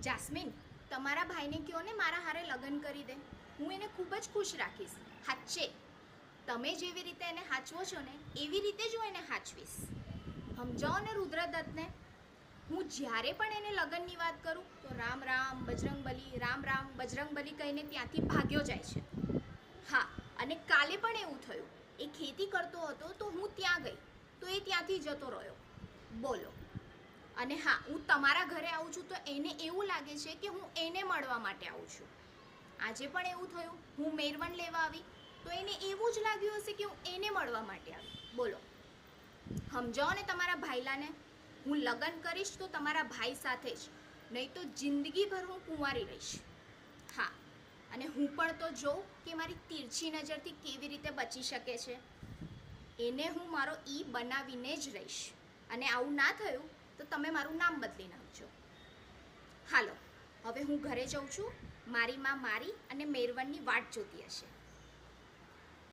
Jasmine, તમારા ભાઈને કહો ને મારા હારે લગ્ન કરી દે. હું એને ખૂબ જ ખુશ રાખીશ. હાચે તમે જેવી રીતે એને હાચવો છો ને એવી રીતે જ હું એને હાચવીશ. સમજાવો ને રુદ્રદત્તને. હું જ્યારે પણ એને લગ્નની વાત કરું તો રામ રામ બજરંગબલી, રામ રામ બજરંગબલી કહીને ત્યાંથી ભાગ્યો જાય છે. હા, અને કાલે પણ એવું થયું. એ ખેતી કરતો હતો તો હું ત્યાં ગઈ તો એ ત્યાંથી જતો રહ્યો. બોલો. અને હા, હું તમારા ઘરે આવું છું તો એને એવું લાગે છે કે હું એને મળવા માટે આવું છું. આજે પણ એવું થયું, હું મેરવણ લેવા આવી તો એને એવું જ લાગ્યું હશે કે હું એને મળવા માટે આવી. બોલો. સમજાવો ને તમારા ભાઈલાને. હું લગ્ન કરીશ તો તમારા ભાઈ સાથે જ, નહીં તો જિંદગીભર હું કુંવારી રહીશ. હા, અને હું પણ તો જોઉં કે મારી તીરછી નજરથી કેવી રીતે બચી શકે છે. એને હું મારો ઈ બનાવીને જ રહીશ. અને આવું ના થયું તો તમે મારું નામ બદલી નાખજો. હાલો, હવે હું ઘરે જઉં છું. મારી માં મારી અને મેરવણની વાટ જોતી હશે.